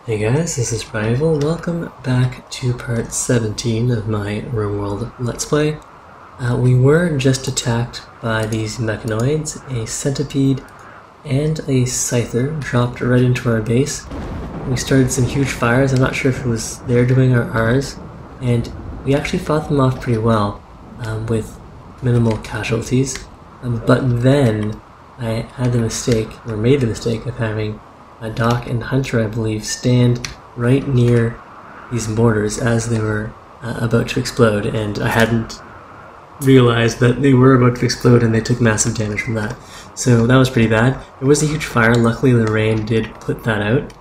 Hey guys, this is Rival. Welcome back to part 17 of my Rimworld Let's Play. We were just attacked by these mechanoids, a centipede and a scyther dropped right into our base. We started some huge fires. I'm not sure if it was their doing or ours, and we actually fought them off pretty well with minimal casualties. But then I had the mistake, or made the mistake, of having Doc and Hunter, I believe, stand right near these mortars as they were about to explode, and I hadn't realized that they were about to explode and they took massive damage from that. So that was pretty bad. There was a huge fire. Luckily the rain did put that out.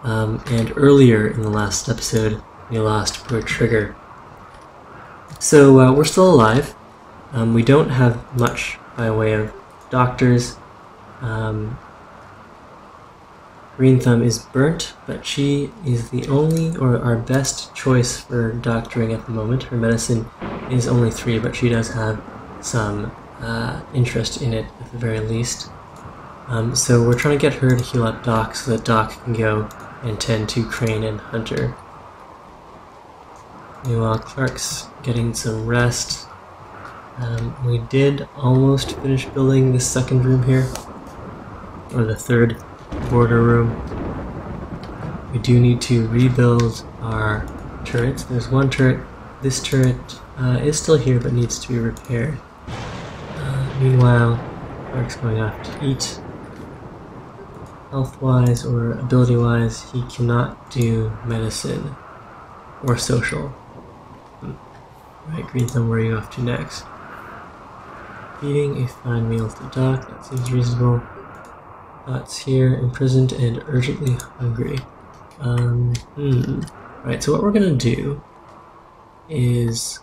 And earlier in the last episode we lost poor Trigger. So we're still alive. We don't have much by way of doctors. Green Thumb is burnt, but she is the only, or our best choice for doctoring at the moment. Her medicine is only 3, but she does have some interest in it at the very least. So we're trying to get her to heal up Doc so that Doc can go and tend to Crane and Hunter. Meanwhile, Clark's getting some rest. We did almost finish building the second room here, or the third border room. We do need to rebuild our turrets. There's one turret. This turret is still here but needs to be repaired. Meanwhile, Clark's going off to eat. Health-wise or ability-wise, he cannot do medicine or social. Right, Green Thumb, where are you off to next? Feeding a fine meal to Doc, that seems reasonable. Thoughts here, imprisoned and urgently hungry. Right, so what we're gonna do is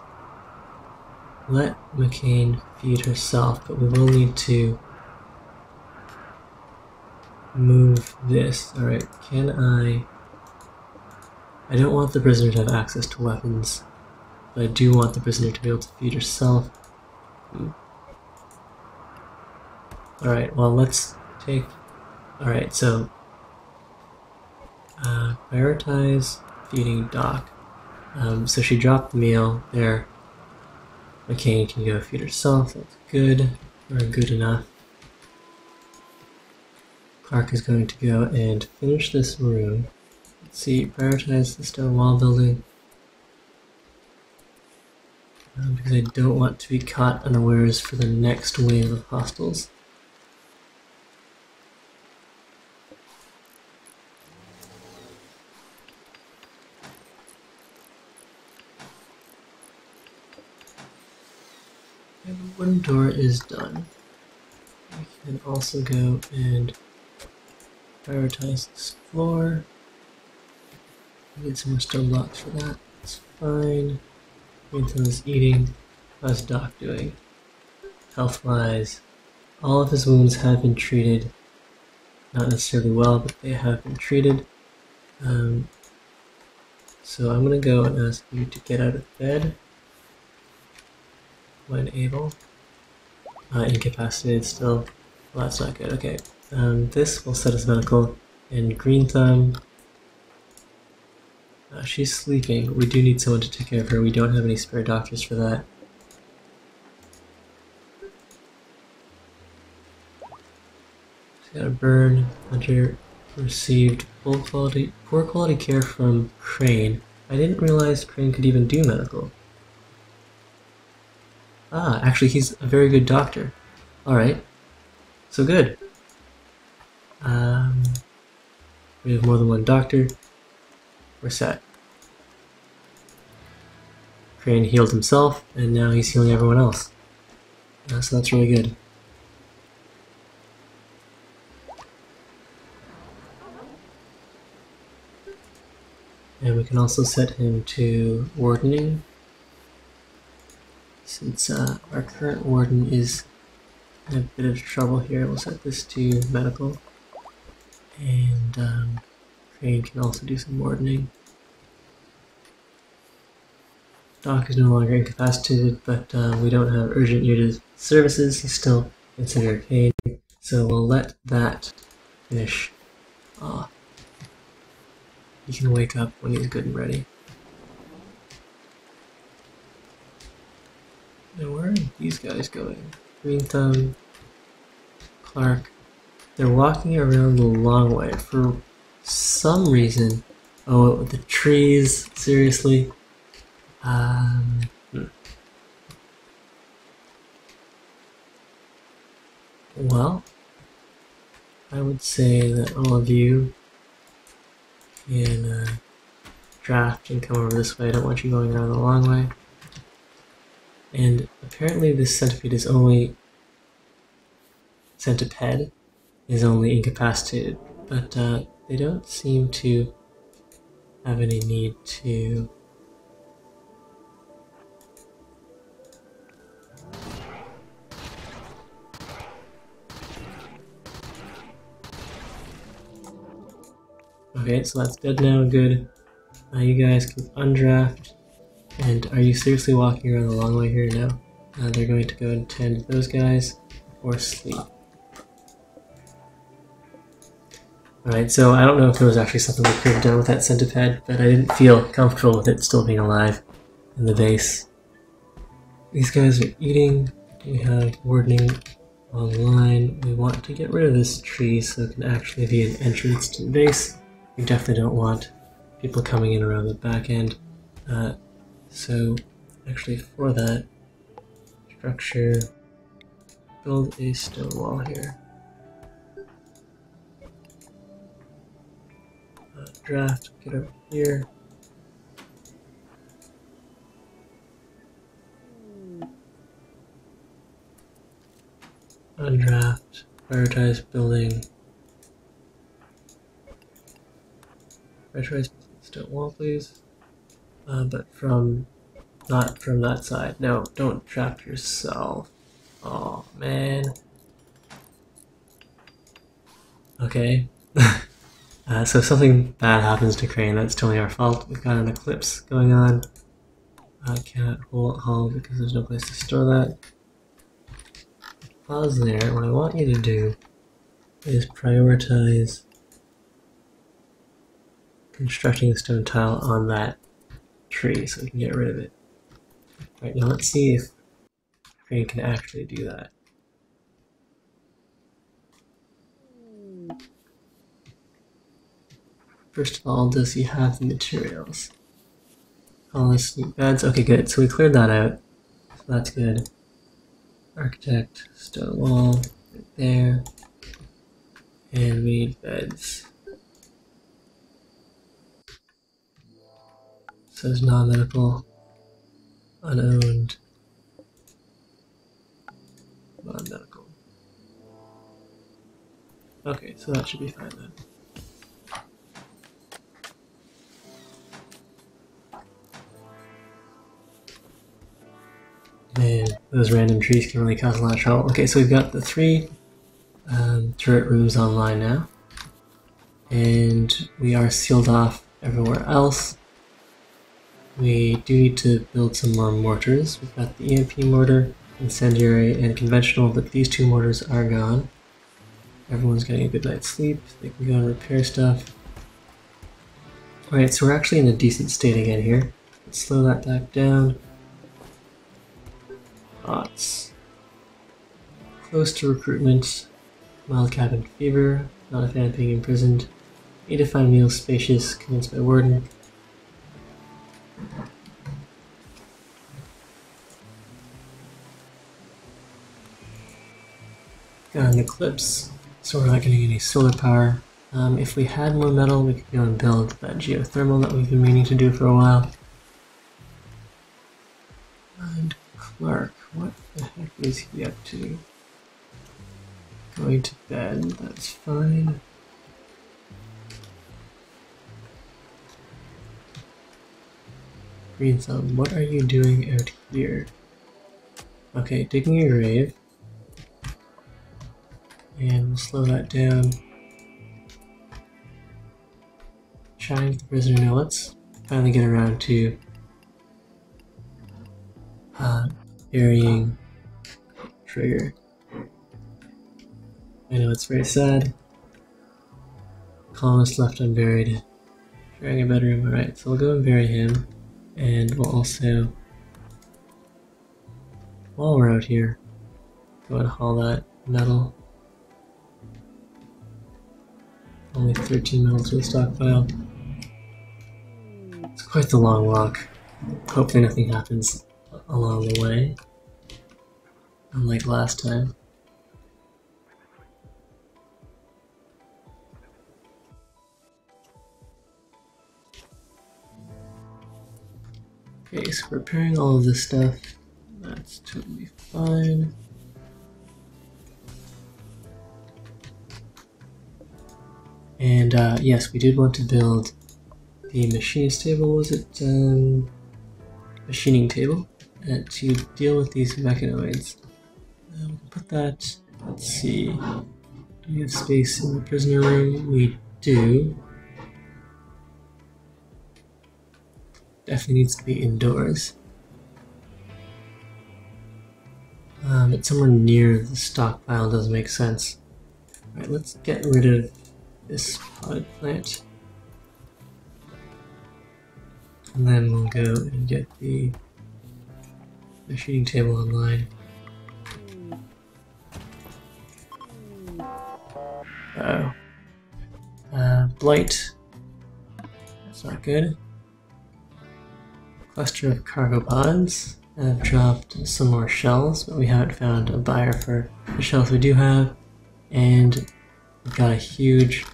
let McCain feed herself, but we will need to move this. Alright, can I don't want the prisoner to have access to weapons, but I do want the prisoner to be able to feed herself. Alright, well let's take... Alright, so prioritize feeding Doc. So she dropped the meal there. McCain can go feed herself. That's good, or good enough. Clark is going to go and finish this room. Let's see, prioritize the stone wall building. Because I don't want to be caught unawares for the next wave of hostiles. And the wooden door is done. We can also go and prioritize this floor. Get some more stone blocks for that. It's fine. Greenthumb is eating. How's Doc doing? Health-wise, all of his wounds have been treated. Not necessarily well, but they have been treated. So I'm going to go and ask you to get out of bed when able. Incapacitated still. Well, that's not good. Okay. This will set us medical. And Green Thumb, she's sleeping. We do need someone to take care of her. We don't have any spare doctors for that. She's got a burn. Hunter received poor quality care from Crane. I didn't realize Crane could even do medical. Ah, actually he's a very good doctor. Alright. So good. We have more than one doctor. We're set. Crane healed himself, and now he's healing everyone else. So that's really good. And we can also set him to wardening. Since our current warden is in a bit of trouble here, we'll set this to medical. And Crane can also do some wardening. Doc is no longer incapacitated, but we don't have urgent needed services. He's still in severe pain, so we'll let that finish off. he can wake up when he's good and ready. Now where are these guys going? Green Thumb, Clark. They're walking around the long way for some reason. Oh, with the trees, seriously. Well, I would say that all of you can draft and come over this way. I don't want you going around the long way. And apparently this centipede is only... centipede is only incapacitated, but they don't seem to have any need to... Okay, so that's dead now, good. You guys can undraft. And are you seriously walking around the long way here now? They're going to go and tend to those guys, or sleep. Alright, so I don't know if there was actually something we could have done with that centipede, but I didn't feel comfortable with it still being alive in the base. These guys are eating. We have wardening online. We want to get rid of this tree so it can actually be an entrance to the base. We definitely don't want people coming in around the back end. So actually for that, structure, build a stone wall here. Draft, get over here. Undraft, prioritize building. Prioritize stone wall, please. But not from that side. No, don't trap yourself. Oh man. Okay. So if something bad happens to Crane, that's totally our fault. We've got an eclipse going on. I cannot haul because there's no place to store that. Pause there. What I want you to do is prioritize constructing a stone tile on that tree so we can get rid of it. Alright, now let's see if Crane can actually do that. First of all, does he have the materials? All the sleep beds. Okay, good. So we cleared that out. So that's good. Architect, stone wall, right there. And we need beds. Says non-medical, unowned, non-medical. Okay, so that should be fine then. Man, those random trees can really cause a lot of trouble. Okay, so we've got the 3 turret rooms online now. And we are sealed off everywhere else. We do need to build some more mortars. We've got the EMP mortar, incendiary, and conventional, but these 2 mortars are gone. Everyone's getting a good night's sleep. They can go and repair stuff. Alright, so we're actually in a decent state again here. Let's slow that back down. Thoughts. Close to recruitment. Mild cabin fever. Not a fan of being imprisoned. Need to find meals spacious. Convinced by warden. Got an eclipse, so we're not getting any solar power. If we had more metal, we could go and build that geothermal that we've been meaning to do for a while. And Clark, what the heck is he up to? Going to bed, that's fine. Green Thumb, what are you doing out here? Okay, digging a grave. And we'll slow that down. Chatting with the prisoner. Now let's finally get around to burying Trigger. I know it's very sad. Colonist left unburied. Sharing a bedroom, alright, so we'll go and bury him. And we'll also, while we're out here, go and haul that metal. Only 13 metal to the stockpile. It's quite the long walk. Hopefully nothing happens along the way, unlike last time. Okay, so preparing all of this stuff, that's totally fine. And yes, we did want to build the machinist table, was it? Machining table, to deal with these mechanoids. We can put that, let's see, do we have space in the prisoner room? We do. Definitely needs to be indoors. But somewhere near the stockpile does make sense. Alright, let's get rid of this potted plant. And then we'll go and get the machining table online. Uh-oh. Blight. That's not good. Cluster of cargo pods. I've dropped some more shells, but we haven't found a buyer for the shells we do have. And we've got a huge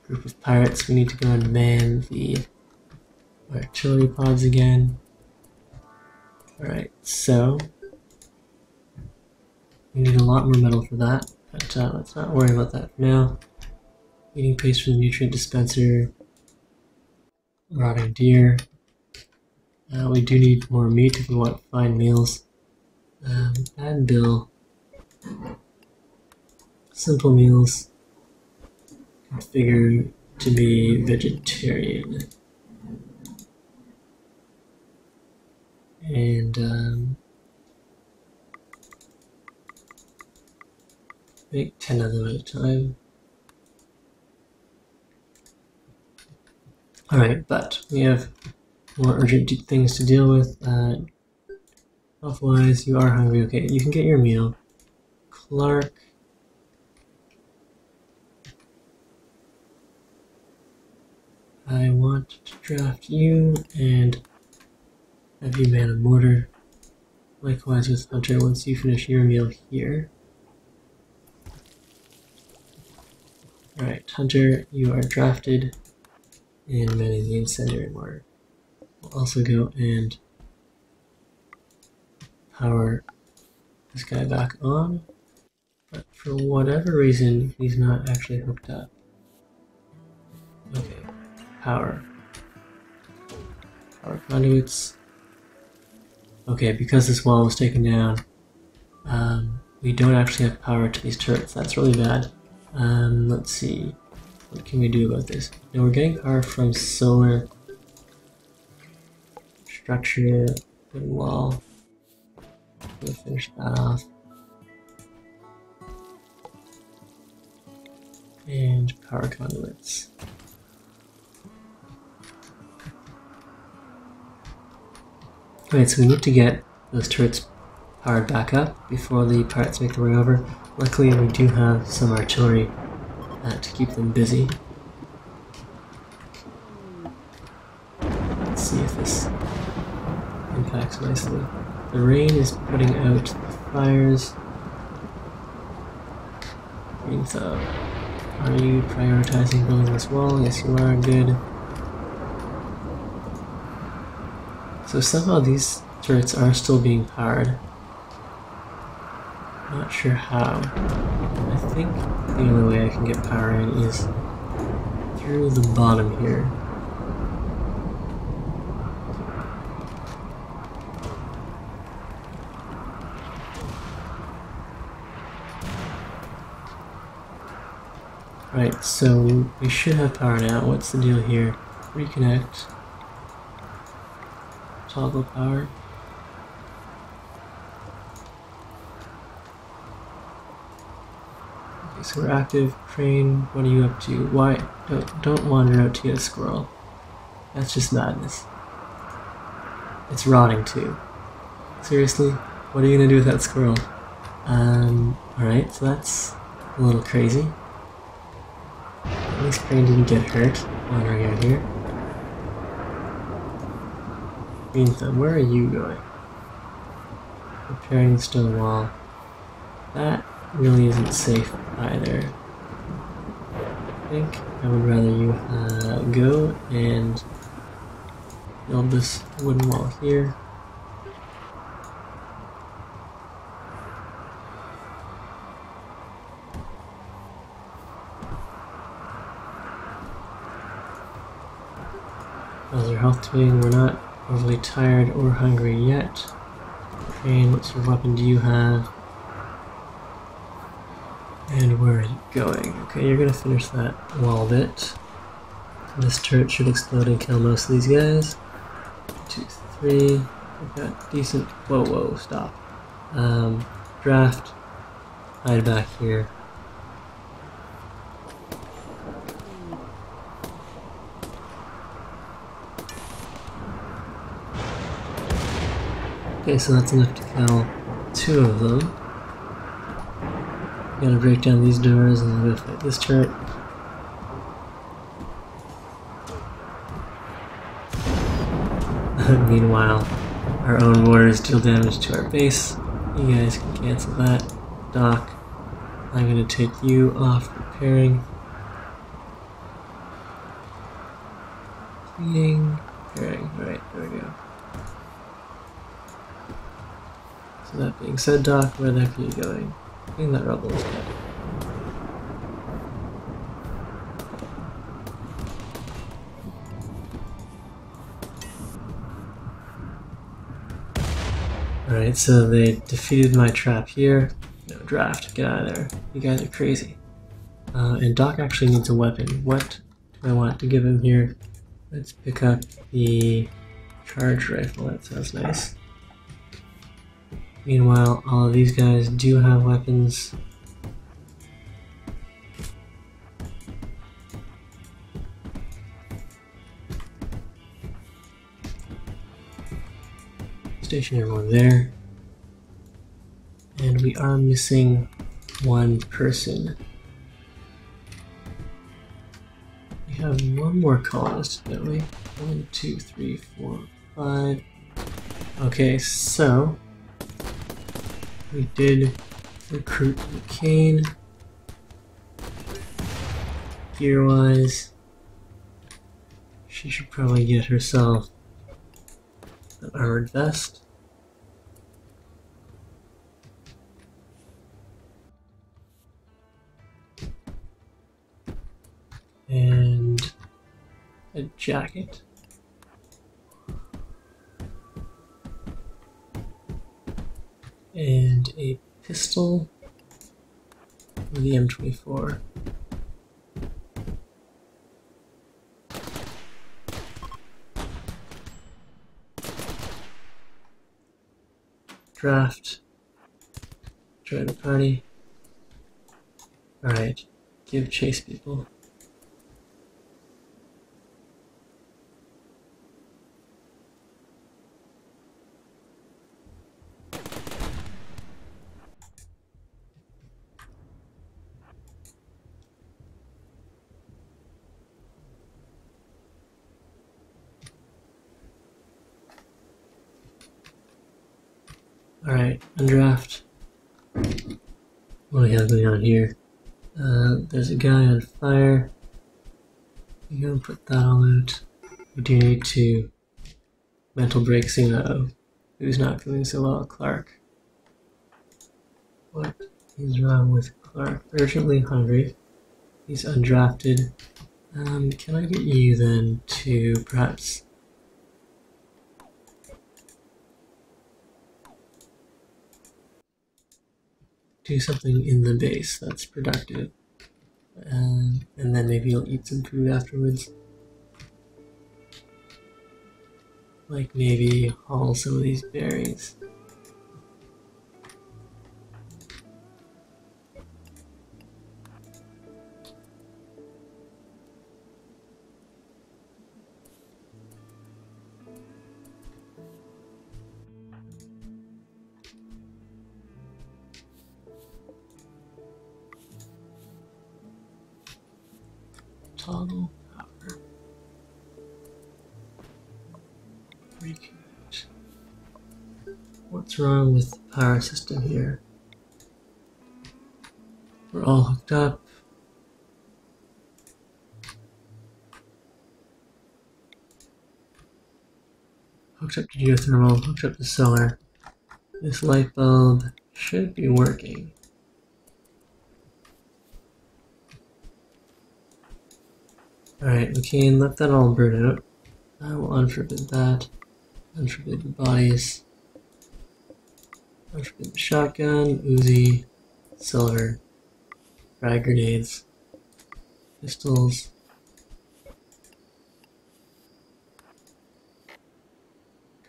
group of pirates. We need to go and man the artillery pods again. Alright, so we need a lot more metal for that, but let's not worry about that for now. Eating paste for the nutrient dispenser. Rotting deer. We do need more meat if we want fine meals. Add bill. Simple meals. Configure to be vegetarian. And make 10 of them at a time. Alright, but we have more urgent things to deal with. Health-wise, you are hungry. Okay, you can get your meal. Clark. I want to draft you and have you man a mortar. Likewise with Hunter, once you finish your meal here. Alright, Hunter, you are drafted and manning the incendiary mortar. We'll also go and power this guy back on, but for whatever reason, he's not actually hooked up. Okay, power conduits. Okay, because this wall was taken down, we don't actually have power to these turrets. That's really bad. Let's see, what can we do about this? Now we're getting power from solar. Structure, good wall. We'll finish that off. And power conduits. Alright, so we need to get those turrets powered back up before the pirates make their way over. Luckily, we do have some artillery to keep them busy. Let's see if this impacts nicely. The rain is putting out the fires. Green thumb. Are you prioritizing building this wall? Yes, you are. Good. So somehow these turrets are still being powered. Not sure how. I think the only way I can get power in is through the bottom here. Right, so we should have power now. What's the deal here? Reconnect. Toggle power. Okay, so we're active. Crane, what are you up to? Why? Don't wander out to get a squirrel. That's just madness. It's rotting too. Seriously? What are you gonna do with that squirrel? Alright, so that's a little crazy. At least Crane didn't get hurt wandering out here. Green Thumb, where are you going? Repairing the stone wall. That really isn't safe either. I think I would rather you go and build this wooden wall here. How's our health doing? We're not overly tired or hungry yet. Crane, what sort of weapon do you have? And where are you going? Okay, you're gonna finish that wall bit. This turret should explode and kill most of these guys. 2, 3. We've got decent. Whoa, stop. Draft. Hide back here. Okay, so that's enough to kill 2 of them. Gotta break down these doors and then go fight this turret. Meanwhile, our own mortars deal damage to our base. You guys can cancel that. Doc, I'm gonna take you off repairing. Repairing. Alright, there we go. So that being said, Doc, where the heck are you going? I think that rubble is dead. Alright, so they defeated my trap here. No, Draft, get out of there. You guys are crazy. And Doc actually needs a weapon. What do I want to give him here? Let's pick up the charge rifle, that sounds nice. Meanwhile, all of these guys do have weapons. Station everyone there. And we are missing 1 person. We have 1 more colonist, don't we? 1, 2, 3, 4, 5. Okay, so we did recruit McCain. Gear-wise, she should probably get herself an armored vest. And a jacket. And a pistol with the M24. Draft. Join the party. Alright, give chase people. Alright, undraft. What do we have going on here? There's a guy on fire. You go put that all out. We do need to mental break Suno. Who's not feeling so well? Clark. What is wrong with Clark? Urgently hungry. He's undrafted. Can I get you then to perhaps do something in the base that's productive? And then maybe you'll eat some food afterwards. Like maybe haul some of these berries. Toggle power. Reconnect. What's wrong with the power system here? We're all hooked up. Hooked up to geothermal, hooked up to solar. This light bulb should be working. Alright, okay, let that all burn out. I will unforbid that. Unforbid the bodies. Unforbid the shotgun, Uzi, silver, frag grenades, pistols.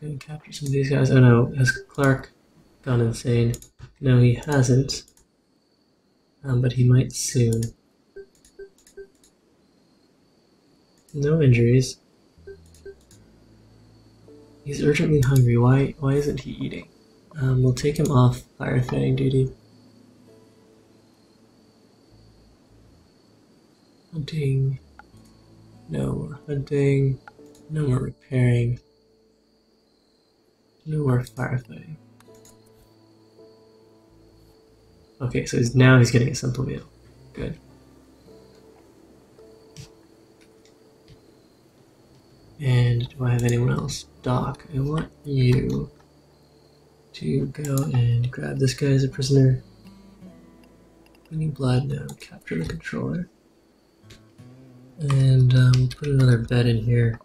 Okay, capture some of these guys. Oh no, has Clark gone insane? No, he hasn't. But he might soon. No injuries. He's urgently hungry. Why isn't he eating? We'll take him off firefighting duty. Hunting. No more hunting. No more repairing. No more firefighting. Okay, so now he's getting a simple meal. Good. And do I have anyone else? Doc, I want you to go and grab this guy as a prisoner. We need blood now. Capture the controller. And we'll put another bed in here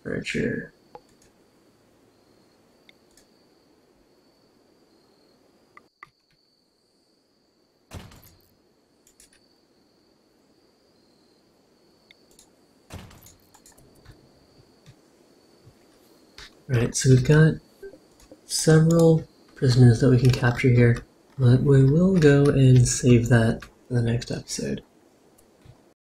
for a chair. Right, so we've got several prisoners that we can capture here, but we will go and save that for the next episode.